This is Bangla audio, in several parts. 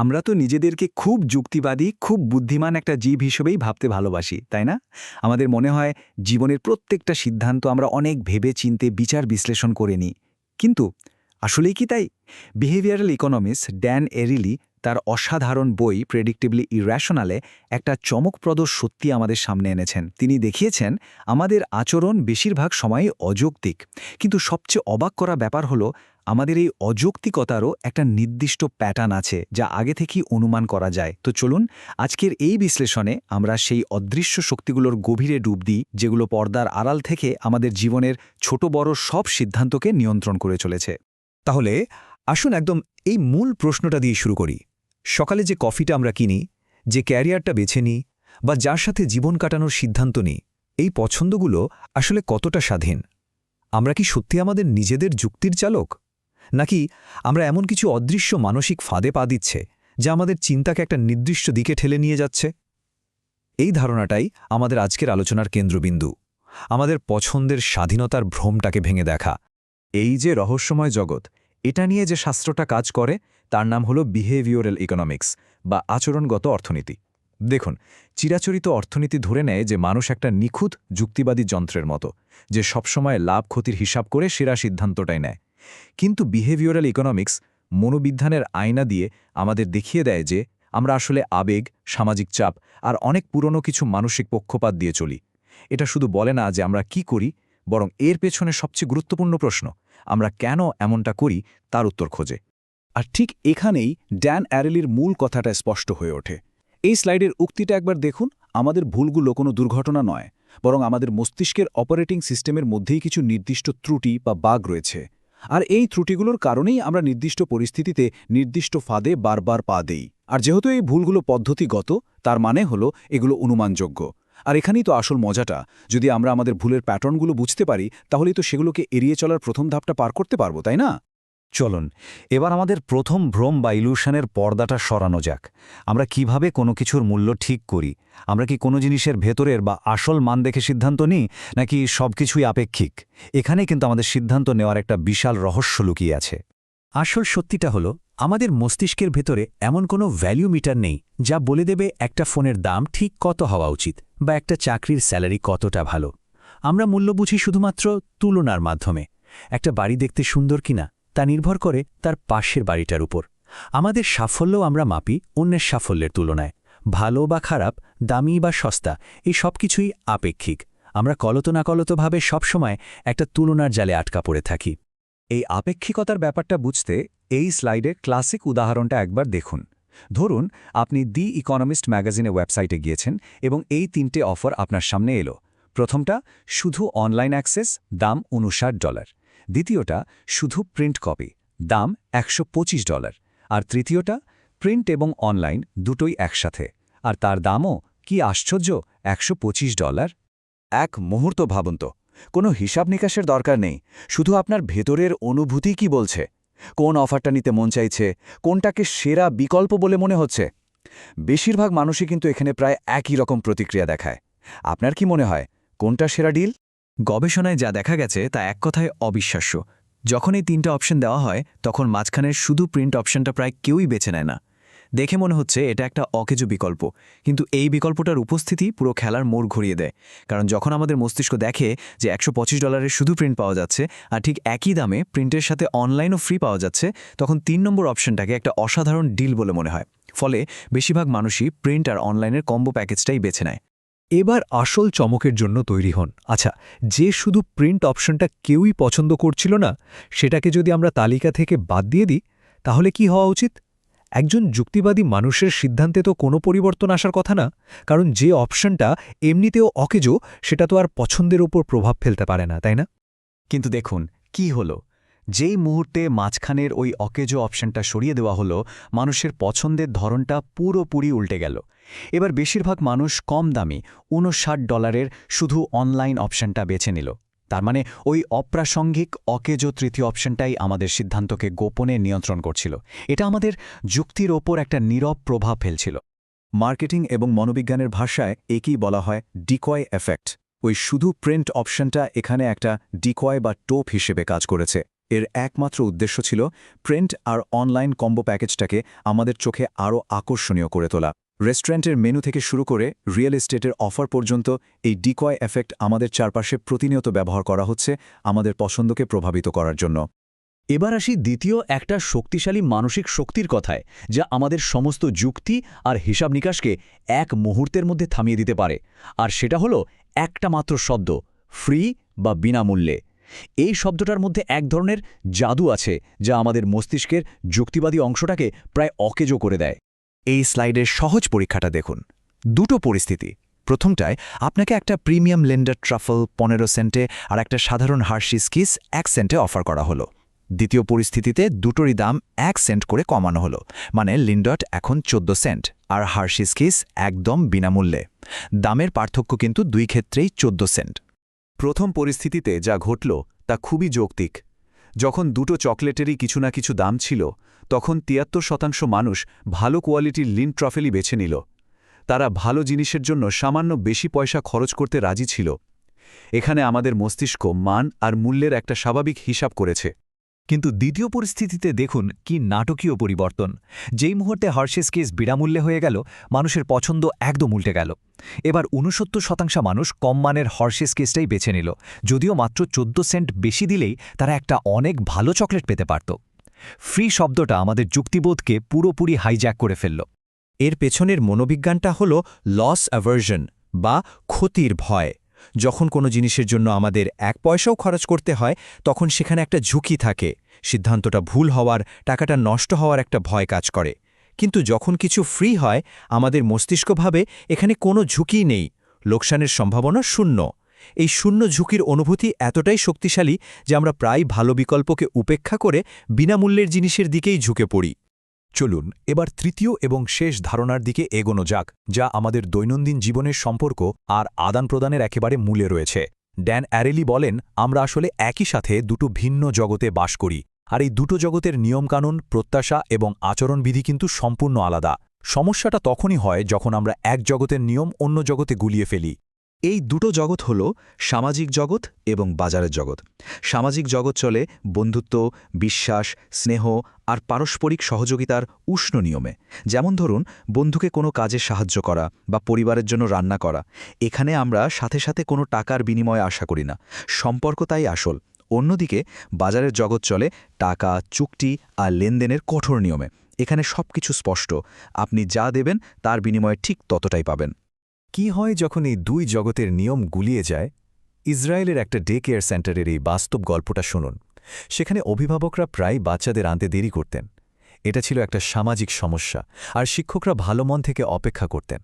আমরা তো নিজেদেরকে খুব যুক্তিবাদী, খুব বুদ্ধিমান একটা জীব হিসেবেই ভাবতে ভালোবাসি, তাই না? আমাদের মনে হয় জীবনের প্রত্যেকটা সিদ্ধান্ত আমরা অনেক ভেবে চিন্তে বিচার বিশ্লেষণ করে নিই। কিন্তু আসলেই কি তাই? বিহেভিয়ারাল ইকোনমিস্ট ড্যান এরিলি তার অসাধারণ বই প্রেডিক্টেবলি ইর্যাশনালে একটা চমকপ্রদ সত্যি আমাদের সামনে এনেছেন। তিনি দেখিয়েছেন আমাদের আচরণ বেশিরভাগ সময়ই অযৌক্তিক, কিন্তু সবচেয়ে অবাক করা ব্যাপার হলো আমাদের এই অযৌক্তিকতারও একটা নির্দিষ্ট প্যাটার্ন আছে যা আগে থেকেই অনুমান করা যায়। তো চলুন আজকের এই বিশ্লেষণে আমরা সেই অদৃশ্য শক্তিগুলোর গভীরে ডুব দিই, যেগুলো পর্দার আড়াল থেকে আমাদের জীবনের ছোট বড় সব সিদ্ধান্তকে নিয়ন্ত্রণ করে চলেছে। তাহলে আসুন একদম এই মূল প্রশ্নটা দিয়ে শুরু করি। সকালে যে কফিটা আমরা কিনি, যে ক্যারিয়ারটা বেছে নিই, বা যার সাথে জীবন কাটানোর সিদ্ধান্ত নিই, এই পছন্দগুলো আসলে কতটা স্বাধীন? আমরা কি সত্যি আমাদের নিজেদের যুক্তির চালক, নাকি আমরা এমন কিছু অদৃশ্য মানসিক ফাঁদে পা দিচ্ছে যা আমাদের চিন্তাকে একটা নির্দিষ্ট দিকে ঠেলে নিয়ে যাচ্ছে? এই ধারণাটাই আমাদের আজকের আলোচনার কেন্দ্রবিন্দু, আমাদের পছন্দের স্বাধীনতার ভ্রমটাকে ভেঙে দেখা। এই যে রহস্যময় জগৎ, এটা নিয়ে যে শাস্ত্রটা কাজ করে তার নাম হলো বিহেভিওরাল ইকোনমিক্স বা আচরণগত অর্থনীতি। দেখুন, চিরাচরিত অর্থনীতি ধরে নেয় যে মানুষ একটা নিখুঁত যুক্তিবাদী যন্ত্রের মতো, যে সবসময় লাভ ক্ষতির হিসাব করে সেরা সিদ্ধান্তটাই নেয়। কিন্তু বিহেভিওরাল ইকোনমিক্স মনোবিজ্ঞানের আয়না দিয়ে আমাদের দেখিয়ে দেয় যে আমরা আসলে আবেগ, সামাজিক চাপ আর অনেক পুরনো কিছু মানসিক পক্ষপাত দিয়ে চলি। এটা শুধু বলে না যে আমরা কি করি, বরং এর পেছনে সবচেয়ে গুরুত্বপূর্ণ প্রশ্ন, আমরা কেন এমনটা করি, তার উত্তর খোঁজে। আর ঠিক এখানেই ড্যান অ্যারেলির মূল কথাটা স্পষ্ট হয়ে ওঠে। এই স্লাইডের উক্তিটা একবার দেখুন। আমাদের ভুলগুলো কোনো দুর্ঘটনা নয়, বরং আমাদের মস্তিষ্কের অপারেটিং সিস্টেমের মধ্যেই কিছু নির্দিষ্ট ত্রুটি বা বাগ রয়েছে। আর এই ত্রুটিগুলোর কারণেই আমরা নির্দিষ্ট পরিস্থিতিতে নির্দিষ্ট ফাঁদে বারবার পা দেই। আর যেহেতু এই ভুলগুলো পদ্ধতিগত, তার মানে হলো এগুলো অনুমানযোগ্য। আর এখানেই তো আসল মজাটা। যদি আমরা আমাদের ভুলের প্যাটার্নগুলো বুঝতে পারি, তাহলেই তো সেগুলোকে এড়িয়ে চলার প্রথম ধাপটা পার করতে পারবো, তাই না? চলুন এবার আমাদের প্রথম ভ্রম বা ইলুশনের পর্দাটা সরানো যাক। আমরা কিভাবে কোনো কিছুর মূল্য ঠিক করি? আমরা কি কোনো জিনিসের ভেতরের বা আসল মান দেখে সিদ্ধান্ত নিই, নাকি সবকিছুই আপেক্ষিক? এখানে কিন্তু আমাদের সিদ্ধান্ত নেওয়ার একটা বিশাল রহস্য লুকিয়ে আছে। আসল সত্যিটা হলো, আমাদের মস্তিষ্কের ভেতরে এমন কোনো ভ্যালু মিটার নেই যা বলে দেবে একটা ফোনের দাম ঠিক কত হওয়া উচিত বা একটা চাকরির স্যালারি কতটা ভালো। আমরা মূল্য বুঝি শুধুমাত্র তুলনার মাধ্যমে। একটা বাড়ি দেখতে সুন্দর কিনা তা নির্ভর করে তার পাশের বাড়িটার উপর। আমাদের সাফল্যও আমরা মাপি অন্যের সাফল্যের তুলনায়। ভালো বা খারাপ, দামি বা সস্তা, এই সব কিছুই আপেক্ষিক। আমরা কলতনাকলতভাবে সবসময় একটা তুলনার জালে আটকা পড়ে থাকি। এই আপেক্ষিকতার ব্যাপারটা বুঝতে এই স্লাইডের ক্লাসিক উদাহরণটা একবার দেখুন। ধরুন আপনি দি ইকোনমিস্ট ম্যাগাজিনে ওয়েবসাইটে গিয়েছেন এবং এই 3টে অফার আপনার সামনে এলো। প্রথমটা শুধু অনলাইন অ্যাক্সেস, দাম $59। দ্বিতীয়টা শুধু প্রিন্ট কপি, দাম $125। আর তৃতীয়টা প্রিন্ট এবং অনলাইন দুটোই একসাথে, আর তার দামও কি আশ্চর্য, $125। এক মুহূর্ত ভাবুন তো, কোনো হিসাব নিকাশের দরকার নেই, শুধু আপনার ভেতরের অনুভূতি কি বলছে, কোন অফারটা নিতে মন চাইছে, কোনটাকে সেরা বিকল্প বলে মনে হচ্ছে। বেশিরভাগ মানুষই কিন্তু এখানে প্রায় একই রকম প্রতিক্রিয়া দেখায়। আপনার কি মনে হয় কোনটা সেরা ডিল? গবেষণায় যা দেখা গেছে তা এক কথায় অবিশ্বাস্য। যখন এই 3টা অপশন দেওয়া হয়, তখন মাঝখানের শুধু প্রিন্ট অপশনটা প্রায় কেউই বেছে নেয় না। দেখে মনে হচ্ছে এটা একটা অকেজো বিকল্প, কিন্তু এই বিকল্পটার উপস্থিতি পুরো খেলার মোড় ঘুরিয়ে দেয়। কারণ যখন আমাদের মস্তিষ্ক দেখে যে $125 শুধু প্রিন্ট পাওয়া যাচ্ছে আর ঠিক একই দামে প্রিন্টের সাথে অনলাইনও ফ্রি পাওয়া যাচ্ছে, তখন 3 নম্বর অপশনটাকে একটা অসাধারণ ডিল বলে মনে হয়। ফলে বেশিরভাগ মানুষই প্রিন্ট আর অনলাইনের কম্বো প্যাকেজটাই বেছে নেয়। এবার আসল চমকের জন্য তৈরি হন। আচ্ছা, যে শুধু প্রিন্ট অপশনটা কেউই পছন্দ করছিল না, সেটাকে যদি আমরা তালিকা থেকে বাদ দিয়ে দিই, তাহলে কি হওয়া উচিত? একজন যুক্তিবাদী মানুষের সিদ্ধান্তে তো কোনো পরিবর্তন আসার কথা না, কারণ যে অপশনটা এমনিতেও অকেজো সেটা তো আর পছন্দের উপর প্রভাব ফেলতে পারে না, তাই না? কিন্তু দেখুন কি হলো, যেই মুহূর্তে মাঝখানের ওই অকেজো অপশনটা সরিয়ে দেওয়া হলো, মানুষের পছন্দের ধরনটা পুরোপুরি উল্টে গেল। এবার বেশিরভাগ মানুষ কম দামি $59 শুধু অনলাইন অপশনটা বেছে নিল। তার মানে ওই অপ্রাসঙ্গিক অকেজো তৃতীয় অপশনটাই আমাদের সিদ্ধান্তকে গোপনে নিয়ন্ত্রণ করছিল। এটা আমাদের যুক্তির ওপর একটা নীরব প্রভাব ফেলছিল। মার্কেটিং এবং মনোবিজ্ঞানের ভাষায় একেই বলা হয় ডিকয় এফেক্ট। ওই শুধু প্রিন্ট অপশনটা এখানে একটা ডিকয় বা টোপ হিসেবে কাজ করেছে। এর একমাত্র উদ্দেশ্য ছিল প্রিন্ট আর অনলাইন কম্বো প্যাকেজটাকে আমাদের চোখে আরও আকর্ষণীয় করে তোলা। রেস্টুরেন্টের মেনু থেকে শুরু করে রিয়েল এস্টেটের অফার পর্যন্ত এই ডিকয় এফেক্ট আমাদের চারপাশে প্রতিনিয়ত ব্যবহার করা হচ্ছে আমাদের পছন্দকে প্রভাবিত করার জন্য। এবার আসি দ্বিতীয় একটা শক্তিশালী মানসিক শক্তির কথায়, যা আমাদের সমস্ত যুক্তি আর হিসাব নিকাশকে এক মুহূর্তের মধ্যে থামিয়ে দিতে পারে। আর সেটা হলো একটা মাত্র শব্দ, ফ্রি বা বিনামূল্যে। এই শব্দটার মধ্যে এক ধরনের জাদু আছে যা আমাদের মস্তিষ্কের যুক্তিবাদী অংশটাকে প্রায় অকেজো করে দেয়। এই স্লাইডের সহজ পরীক্ষাটা দেখুন। দুটো পরিস্থিতি। প্রথমটায় আপনাকে একটা প্রিমিয়াম লেন্ডার ট্রাফল 15 সেন্টে আর একটা সাধারণ হার্শিস কিস 1 সেন্টে অফার করা হলো। দ্বিতীয় পরিস্থিতিতে দুটোরই দাম 1 সেন্ট করে কমানো হলো, মানে লিন্ডট এখন 14 সেন্ট আর হার্শিস কিস একদম বিনামূল্যে। দামের পার্থক্য কিন্তু দুই ক্ষেত্রেই 14 সেন্ট। প্রথম পরিস্থিতিতে যা ঘটল তা খুবই যৌক্তিক। যখন দুটো চকলেটেরই কিছু না কিছু দাম ছিল, তখন 73% মানুষ ভালো কোয়ালিটির লিন ট্রফেলই বেছে নিল। তারা ভালো জিনিসের জন্য সামান্য বেশি পয়সা খরচ করতে রাজি ছিল। এখানে আমাদের মস্তিষ্ক মান আর মূল্যের একটা স্বাভাবিক হিসাব করেছে। কিন্তু দ্বিতীয় পরিস্থিতিতে দেখুন কি নাটকীয় পরিবর্তন। যেই মুহূর্তে হার্শেস কেস বিনামূল্যে হয়ে গেল, মানুষের পছন্দ একদম উল্টে গেল। এবার 69% মানুষ কম মানের হার্শেস কেসটাই বেছে নিল, যদিও মাত্র 14 সেন্ট বেশি দিলেই তারা একটা অনেক ভালো চকলেট পেতে পারত। ফ্রি শব্দটা আমাদের যুক্তিবোধকে পুরোপুরি হাইজ্যাক করে ফেলল। এর পেছনের মনোবিজ্ঞানটা হল লস অ্যাভার্জন বা ক্ষতির ভয়। যখন কোনো জিনিসের জন্য আমাদের 1 পয়সাও খরচ করতে হয়, তখন সেখানে একটা ঝুঁকি থাকে। সিদ্ধান্তটা ভুল হওয়ার, টাকাটা নষ্ট হওয়ার একটা ভয় কাজ করে। কিন্তু যখন কিছু ফ্রি হয়, আমাদের মস্তিষ্ক ভাবে এখানে কোনো ঝুঁকি নেই, লোকসানের সম্ভাবনা শূন্য। এই শূন্য ঝুঁকির অনুভূতি এতটাই শক্তিশালী যে আমরা প্রায় ভালো বিকল্পকে উপেক্ষা করে বিনামূল্যের জিনিসের দিকেই ঝুঁকে পড়ি। চলুন এবার তৃতীয় এবং শেষ ধারণার দিকে এগোনো যাক, যা আমাদের দৈনন্দিন জীবনের সম্পর্ক আর আদান প্রদানের একেবারে মূলে রয়েছে। ড্যান অ্যারেলি বলেন, আমরা আসলে একই সাথে দুটো ভিন্ন জগতে বাস করি, আর এই দুটো জগতের নিয়মকানুন, প্রত্যাশা এবং আচরণবিধি কিন্তু সম্পূর্ণ আলাদা। সমস্যাটা তখনই হয় যখন আমরা এক জগতের নিয়ম অন্য জগতে গুলিয়ে ফেলি। এই দুটো জগৎ হল সামাজিক জগৎ এবং বাজারের জগৎ। সামাজিক জগৎ চলে বন্ধুত্ব, বিশ্বাস, স্নেহ আর পারস্পরিক সহযোগিতার উষ্ণ নিয়মে। যেমন ধরুন, বন্ধুকে কোনো কাজে সাহায্য করা বা পরিবারের জন্য রান্না করা। এখানে আমরা সাথে সাথে কোনো টাকার বিনিময়ে আশা করি না, সম্পর্ক তাই আসল। অন্যদিকে বাজারের জগৎ চলে টাকা, চুক্তি আর লেনদেনের কঠোর নিয়মে। এখানে সবকিছু স্পষ্ট, আপনি যা দেবেন তার বিনিময়ে ঠিক ততটাই পাবেন। কি হয় যখন এই দুই জগতের নিয়ম গুলিয়ে যায়? ইসরায়েলের একটা ডে কেয়ার সেন্টারের এই বাস্তব গল্পটা শুনুন। সেখানে অভিভাবকরা প্রায় বাচ্চাদের আনতে দেরি করতেন। এটা ছিল একটা সামাজিক সমস্যা, আর শিক্ষকরা ভালো মন থেকে অপেক্ষা করতেন।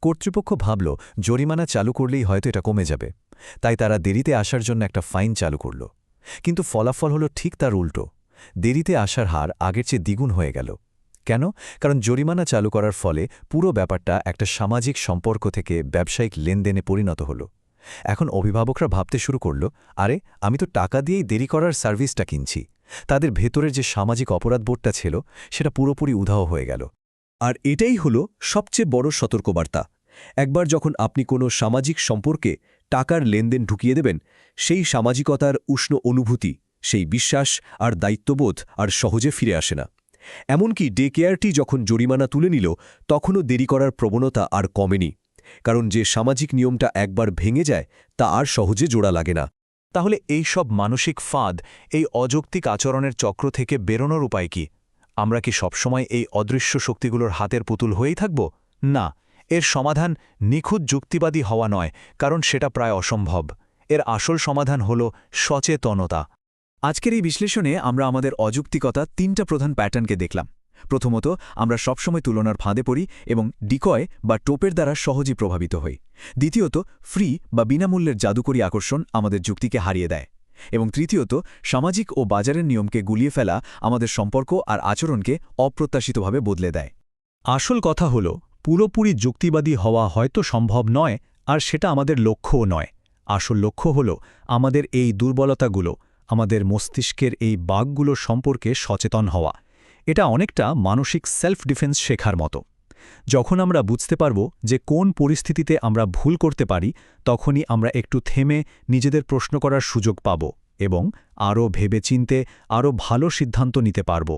কর্তৃপক্ষ ভাবল জরিমানা চালু করলেই হয়তো এটা কমে যাবে, তাই তারা দেরিতে আসার জন্য একটা ফাইন চালু করল। কিন্তু ফলাফল হলো ঠিক তার উল্টো। দেরিতে আসার হার আগের চেয়ে দ্বিগুণ হয়ে গেল। কেন? কারণ জরিমানা চালু করার ফলে পুরো ব্যাপারটা একটা সামাজিক সম্পর্ক থেকে ব্যবসায়িক লেনদেনে পরিণত হল। এখন অভিভাবকরা ভাবতে শুরু করল, আরে আমি তো টাকা দিয়েই দেরি করার সার্ভিসটা কিনছি। তাদের ভেতরের যে সামাজিক অপরাধবোধটা ছিল, সেটা পুরোপুরি উধাও হয়ে গেল। আর এটাই হলো সবচেয়ে বড় সতর্কবার্তা। একবার যখন আপনি কোনো সামাজিক সম্পর্কে টাকার লেনদেন ঢুকিয়ে দেবেন, সেই সামাজিকতার উষ্ণ অনুভূতি, সেই বিশ্বাস আর দায়িত্ববোধ আর সহজে ফিরে আসে না। এমনকি ডে কেয়ারটি যখন জরিমানা তুলে নিল, তখনও দেরি করার প্রবণতা আর কমেনি, কারণ যে সামাজিক নিয়মটা একবার ভেঙে যায় তা আর সহজে জোড়া লাগে না। তাহলে এই সব মানসিক ফাঁদ, এই অযৌক্তিক আচরণের চক্র থেকে বেরোনোর উপায় কি? আমরা কি সবসময় এই অদৃশ্য শক্তিগুলোর হাতের পুতুল হয়েই থাকব? না, এর সমাধান নিখুঁত যুক্তিবাদী হওয়া নয়, কারণ সেটা প্রায় অসম্ভব। এর আসল সমাধান হল সচেতনতা। আজকের এই বিশ্লেষণে আমরা আমাদের অযৌক্তিকতা 3টা প্রধান প্যাটার্নকে দেখলাম। প্রথমত, আমরা সবসময় তুলনার ফাঁদে পড়ি এবং ডিকয় বা টোপের দ্বারা সহজেই প্রভাবিত হই। দ্বিতীয়ত, ফ্রি বা বিনামূল্যের জাদুকরী আকর্ষণ আমাদের যুক্তিকে হারিয়ে দেয়। এবং তৃতীয়ত, সামাজিক ও বাজারের নিয়মকে গুলিয়ে ফেলা আমাদের সম্পর্ক আর আচরণকে অপ্রত্যাশিতভাবে বদলে দেয়। আসল কথা হল, পুরোপুরি যুক্তিবাদী হওয়া হয়তো সম্ভব নয়, আর সেটা আমাদের লক্ষ্যও নয়। আসল লক্ষ্য হল আমাদের এই দুর্বলতাগুলো, আমাদের মস্তিষ্কের এই বাগগুলো সম্পর্কে সচেতন হওয়া। এটা অনেকটা মানসিক সেলফ ডিফেন্স শেখার মতো। যখন আমরা বুঝতে পারব যে কোন পরিস্থিতিতে আমরা ভুল করতে পারি, তখনই আমরা একটু থেমে নিজেদের প্রশ্ন করার সুযোগ পাব। এবং আরও ভেবেচিন্তে আরও ভালো সিদ্ধান্ত নিতে পারব।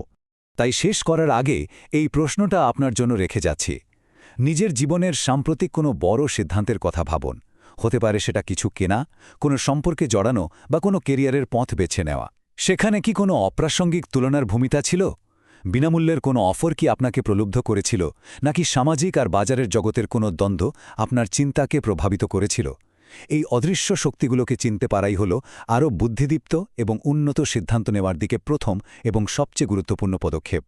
তাই শেষ করার আগে এই প্রশ্নটা আপনার জন্য রেখে যাচ্ছি। নিজের জীবনের সাম্প্রতিক কোনো বড় সিদ্ধান্তের কথা ভাবুন। হতে পারে সেটা কিছু কেনা, কোনো সম্পর্কে জড়ানো বা কোনো কেরিয়ারের পথ বেছে নেওয়া। সেখানে কি কোনো অপ্রাসঙ্গিক তুলনার ভূমিকা ছিল? বিনামূল্যের কোনো অফার কি আপনাকে প্রলুব্ধ করেছিল, নাকি সামাজিক আর বাজারের জগতের কোনো দ্বন্দ্ব আপনার চিন্তাকে প্রভাবিত করেছিল? এই অদৃশ্য শক্তিগুলোকে চিনতে পারাই হল আরও বুদ্ধিদীপ্ত এবং উন্নত সিদ্ধান্ত নেওয়ার দিকে প্রথম এবং সবচেয়ে গুরুত্বপূর্ণ পদক্ষেপ।